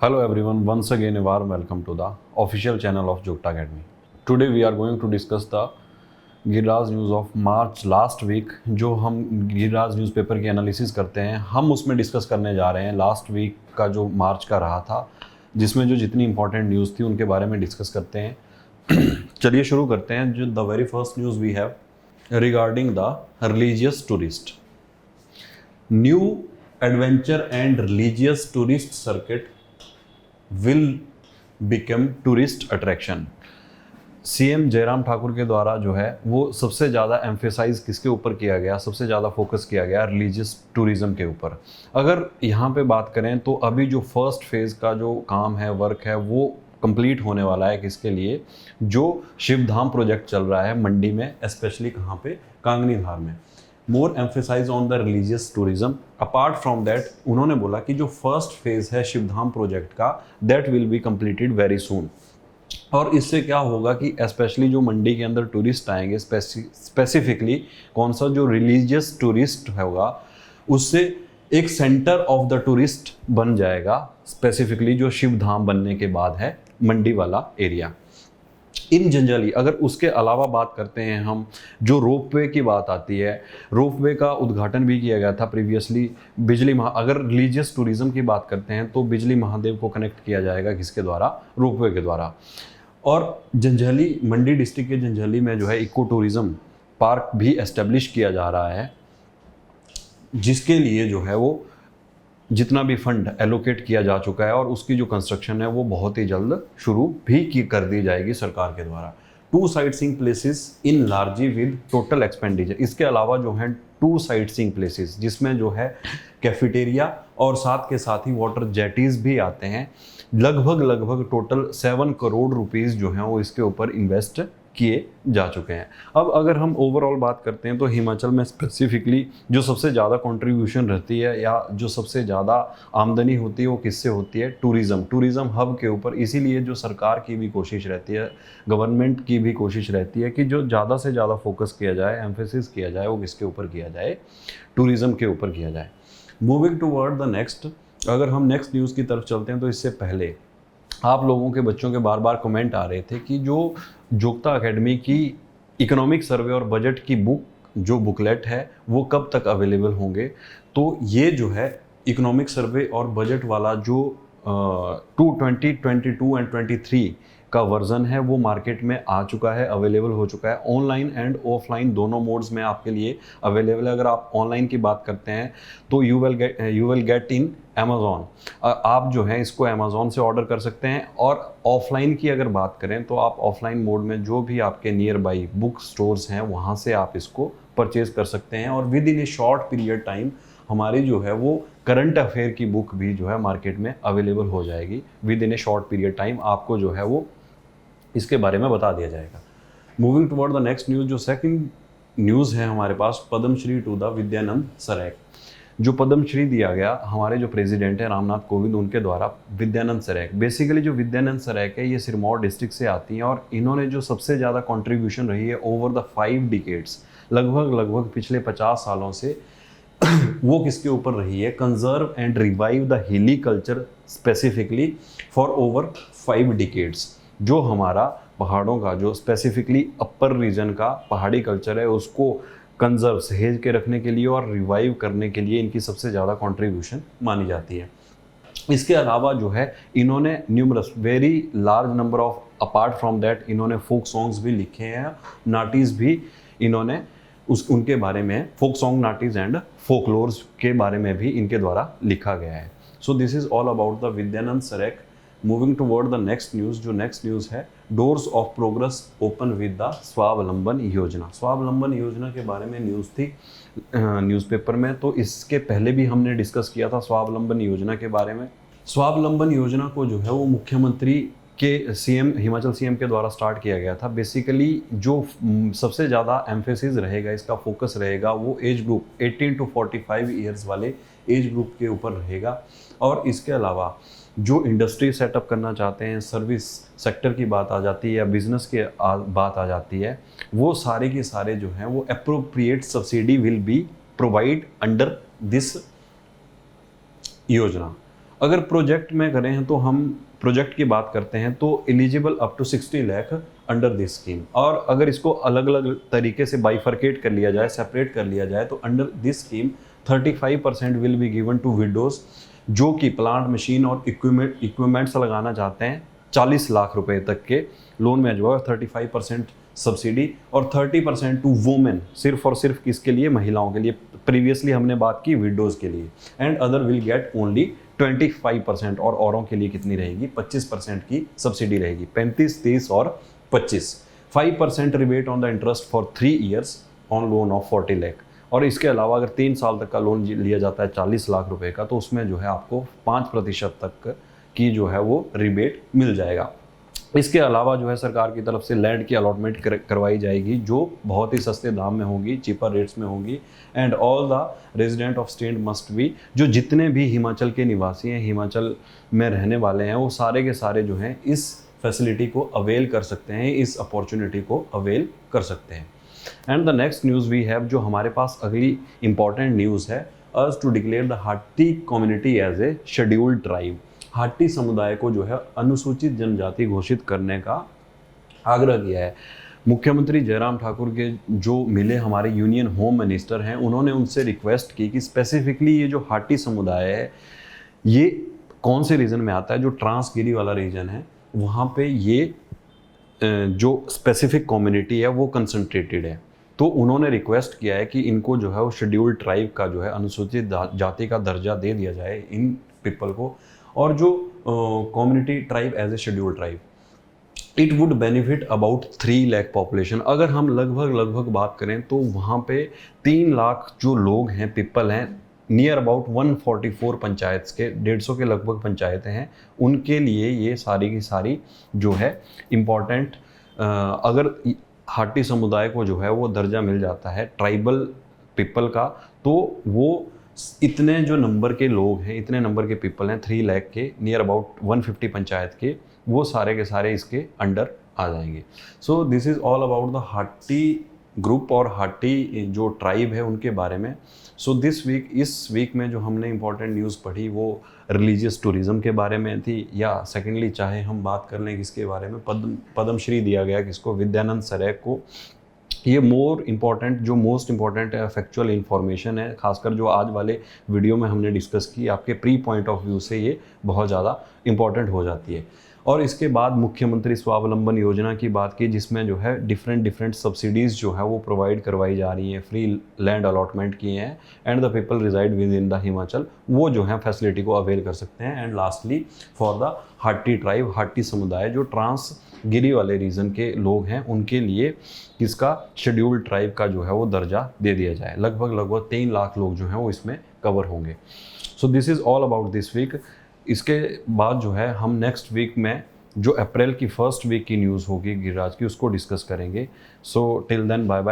Hello everyone, once again a warm welcome to the official channel of Jogta Academy. Today we are going to discuss the Giriraj news of March last week. जो हम Giriraj newspaper की analysis करते हैं, हम उसमें discuss करने जा रहे हैं लास्ट वीक का जो मार्च का रहा था, जिसमें जो जितनी इंपॉर्टेंट न्यूज़ थी उनके बारे में डिस्कस करते हैं। चलिए शुरू करते हैं। जो the very first news we have regarding the religious tourist, new adventure and religious tourist circuit will become tourist attraction. CM Jairam Thakur के द्वारा जो है वो सबसे ज़्यादा एम्फेसाइज किसके ऊपर किया गया, सबसे ज़्यादा फोकस किया गया रिलीजियस टूरिज़्म के ऊपर। अगर यहाँ पे बात करें तो अभी जो फर्स्ट फेज़ का जो काम है, वर्क है, वो कंप्लीट होने वाला है किसके लिए, जो शिवधाम प्रोजेक्ट चल रहा है मंडी में, स्पेशली कहाँ पे, कांगनी धार में। More emphasize on the religious tourism. Apart from that उन्होंने बोला कि जो फर्स्ट फेज है शिवधाम प्रोजेक्ट का, that will be completed very soon. और इससे क्या होगा कि स्पेशली जो मंडी के अंदर टूरिस्ट आएंगे, स्पेसिफिकली कौन सा जो रिलीजियस टूरिस्ट होगा, उससे एक सेंटर ऑफ द टूरिस्ट बन जाएगा, स्पेसिफिकली जो शिवधाम बनने के बाद है मंडी वाला एरिया। इन जनरली अगर उसके अलावा बात करते हैं हम, जो रोपवे की बात आती है, रोपवे का उद्घाटन भी किया गया था प्रीवियसली। अगर रिलीजियस टूरिज्म की बात करते हैं तो बिजली महादेव को कनेक्ट किया जाएगा किसके द्वारा, रोपवे के द्वारा। और जंजैली, मंडी डिस्ट्रिक्ट के जंजैली में जो है इको टूरिज्म पार्क भी एस्टेब्लिश किया जा रहा है, जिसके लिए जो है वो जितना भी फंड एलोकेट किया जा चुका है और उसकी जो कंस्ट्रक्शन है वो बहुत ही जल्द शुरू भी कर दी जाएगी सरकार के द्वारा। 2 sightseeing places in Larji with total expenditure. इसके अलावा जो है 2 साइटसीइंग प्लेसेस जिसमें जो है कैफेटेरिया और साथ के साथ ही वाटर जेटीज भी आते हैं। लगभग टोटल 7 करोड़ रुपीस जो हैं वो इसके ऊपर इन्वेस्ट किए जा चुके हैं। अब अगर हम ओवरऑल बात करते हैं तो हिमाचल में स्पेसिफिकली जो सबसे ज़्यादा कंट्रीब्यूशन रहती है या जो सबसे ज़्यादा आमदनी होती है वो किससे होती है, टूरिज़्म हब के ऊपर। इसीलिए जो सरकार की भी कोशिश रहती है, गवर्नमेंट की भी कोशिश रहती है कि जो ज़्यादा से ज़्यादा फोकस किया जाए, एम्फेसिस किया जाए, वो किसके ऊपर किया जाए, टूरिज़्म के ऊपर किया जाए। मूविंग टूवर्ड द नेक्स्ट, अगर हम नेक्स्ट न्यूज़ की तरफ चलते हैं तो इससे पहले आप लोगों के बच्चों के बार बार कमेंट आ रहे थे कि जो जोगता एकेडमी की इकोनॉमिक सर्वे और बजट की बुक, जो बुकलेट है, वो कब तक अवेलेबल होंगे। तो ये जो है इकोनॉमिक सर्वे और बजट वाला जो 2022 एंड 23 का वर्जन है वो मार्केट में आ चुका है, अवेलेबल हो चुका है। ऑनलाइन एंड ऑफलाइन दोनों मोड्स में आपके लिए अवेलेबल है। अगर आप ऑनलाइन की बात करते हैं तो you will get in Amazon. आप जो है इसको अमेज़ॉन से ऑर्डर कर सकते हैं। और ऑफलाइन की अगर बात करें तो आप ऑफलाइन मोड में जो भी आपके नियर बाई बुक स्टोर्स हैं वहाँ से आप इसको परचेज कर सकते हैं। और with in A short period time हमारी जो है वो करंट अफेयर की बुक भी जो है मार्केट में अवेलेबल हो जाएगी। With in A short period time आपको जो है वो इसके बारे में बता दिया जाएगा। Moving toward the next news, जो सेकंड न्यूज़ है हमारे पास, पद्मश्री टू द विद्यानंद सराय। जो पद्मश्री दिया गया हमारे जो प्रेसिडेंट है रामनाथ कोविंद, उनके द्वारा विद्यानंद सराय। बेसिकली जो विद्यानंद सराय है ये सिरमौर डिस्ट्रिक्ट से आती हैं और इन्होंने जो सबसे ज़्यादा कंट्रीब्यूशन रही है ओवर द 5 डिकेड्स, लगभग पिछले 50 सालों से वो किसके ऊपर रही है, conserve and revive the hilly culture specifically for over 5 decades. जो हमारा पहाड़ों का जो स्पेसिफिकली अपर रीजन का पहाड़ी कल्चर है उसको कंजर्व, सहेज के रखने के लिए और रिवाइव करने के लिए इनकी सबसे ज़्यादा कंट्रीब्यूशन मानी जाती है। इसके अलावा जो है इन्होंने numerous very large number of, apart from that इन्होंने फोक सॉन्ग्स भी लिखे हैं, नाटीज़ भी इन्होंने उनके बारे में, फोक सॉन्ग, नाटीज़ एंड फोकलोर्स के बारे में भी इनके द्वारा लिखा गया है। सो this is all about the Vidyanand Sarai. Moving toward the next news, जो नेक्स्ट न्यूज़ है, doors of progress open with the स्वावलंबन योजना। स्वावलंबन योजना के बारे में न्यूज़ थी न्यूज़पेपर में, तो इसके पहले भी हमने डिस्कस किया था स्वावलंबन योजना के बारे में। स्वावलंबन योजना को जो है वो मुख्यमंत्री के सीएम, हिमाचल सीएम के द्वारा स्टार्ट किया गया था। बेसिकली जो सबसे ज़्यादा एम्फेसिस रहेगा, इसका फोकस रहेगा, वो एज ग्रुप 18 to 45 ईयर्स वाले एज ग्रुप के ऊपर रहेगा। और इसके अलावा जो इंडस्ट्री सेटअप करना चाहते हैं, सर्विस सेक्टर की बात आ जाती है या बिजनेस की बात आ जाती है, वो सारे के सारे जो हैं वो appropriate subsidy will be provide under this योजना। अगर प्रोजेक्ट में करें हैं तो हम प्रोजेक्ट की बात करते हैं तो eligible up to 60 lakh under this scheme. और अगर इसको अलग अलग तरीके से बाइफरकेट कर लिया जाए, सेपरेट कर लिया जाए, तो under this scheme 35% will be given to widows जो कि प्लांट मशीन और इक्विपमेंट्स लगाना चाहते हैं। 40 लाख रुपए तक के लोन में जो है 35% सब्सिडी और 30% टू वुमेन, सिर्फ और सिर्फ किसके लिए, महिलाओं के लिए। प्रीवियसली हमने बात की विडोज के लिए। And other will get only 25%। और औरों के लिए कितनी रहेगी, 25% की सब्सिडी रहेगी। 35, 30 और 25। 5% rebate on the interest for 3 years on loan of 40 lakh. और इसके अलावा अगर 3 साल तक का लोन लिया जाता है 40 लाख रुपए का, तो उसमें जो है आपको 5% तक की जो है वो रिबेट मिल जाएगा। इसके अलावा जो है सरकार की तरफ से लैंड की अलॉटमेंट करवाई जाएगी जो बहुत ही सस्ते दाम में होगी, चीपर रेट्स में होगी। And all the resident of state must be, जो जितने भी हिमाचल के निवासी हैं, हिमाचल में रहने वाले हैं, वो सारे के सारे जो हैं इस फैसिलिटी को अवेल कर सकते हैं, इस अपॉर्चुनिटी को अवेल कर सकते हैं। And the next news we have, जो हमारे पास अगली इंपॉर्टेंट न्यूज़ है, as to declare the Hati community as a scheduled tribe. Hati समुदाय को जो है अनुसूचित जनजाति घोषित करने का आग्रह किया है। मुख्यमंत्री जयराम ठाकुर के जो मिले हमारे यूनियन होम मिनिस्टर हैं, उन्होंने उनसे रिक्वेस्ट की कि स्पेसिफिकली ये जो हाटी समुदाय है, ये कौन से रीजन में आता है, जो ट्रांसगिरी वाला रीजन है, वहाँ पे ये जो स्पेसिफिक कम्युनिटी है वो कंसंट्रेटेड है। तो उन्होंने रिक्वेस्ट किया है कि इनको जो है वो शेड्यूल्ड ट्राइब का जो है अनुसूचित जाति का दर्जा दे दिया जाए इन पीपल को। और जो community tribe as a scheduled tribe, it would benefit about 3 lakh population. अगर हम लगभग बात करें तो वहाँ पे 3 लाख जो लोग हैं, पीपल हैं, नियर अबाउट 144 पंचायत के 150 के लगभग पंचायतें हैं, उनके लिए ये सारी की सारी जो है इम्पॉर्टेंट, अगर हाटी समुदाय को जो है वो दर्जा मिल जाता है ट्राइबल पीपल का, तो वो इतने जो नंबर के लोग हैं, इतने नंबर के पीपल हैं, 3 लाख के, नियर अबाउट 150 पंचायत के, वो सारे के सारे इसके अंडर आ जाएंगे। So this is all about the Hati group और हाटी जो ट्राइब है उनके बारे में। सो दिस वीक, इस वीक में जो हमने इंपॉर्टेंट न्यूज़ पढ़ी वो रिलीजियस टूरिज़्म के बारे में थी, या सेकेंडली चाहे हम बात कर लें किसके बारे में, पद्मश्री दिया गया किसको, विद्यानंद सरेख को। ये मोस्ट इम्पॉर्टेंट फैक्चुअल इन्फॉर्मेशन है, खासकर जो आज वाले वीडियो में हमने डिस्कस की, आपके प्री पॉइंट ऑफ व्यू से ये बहुत ज़्यादा इम्पॉर्टेंट हो जाती है। और इसके बाद मुख्यमंत्री स्वावलंबन योजना की बात की, जिसमें जो है डिफरेंट सब्सिडीज़ जो है वो प्रोवाइड करवाई जा रही हैं, फ्री लैंड अलॉटमेंट किए हैं, and the people reside within the Himachal, वो जो है फैसिलिटी को अवेल कर सकते हैं। And lastly for the Hati tribe, Hati समुदाय जो ट्रांसगिरी वाले रीजन के लोग हैं, उनके लिए किसका, शेड्यूल्ड ट्राइब का जो है वो दर्जा दे दिया जाए। लगभग 3 लाख लोग जो हैं वो इसमें कवर होंगे। So this is all about this week. इसके बाद जो है हम नेक्स्ट वीक में जो अप्रैल की फर्स्ट वीक की न्यूज़ होगी गिरिराज की, उसको डिस्कस करेंगे। So till then bye bye.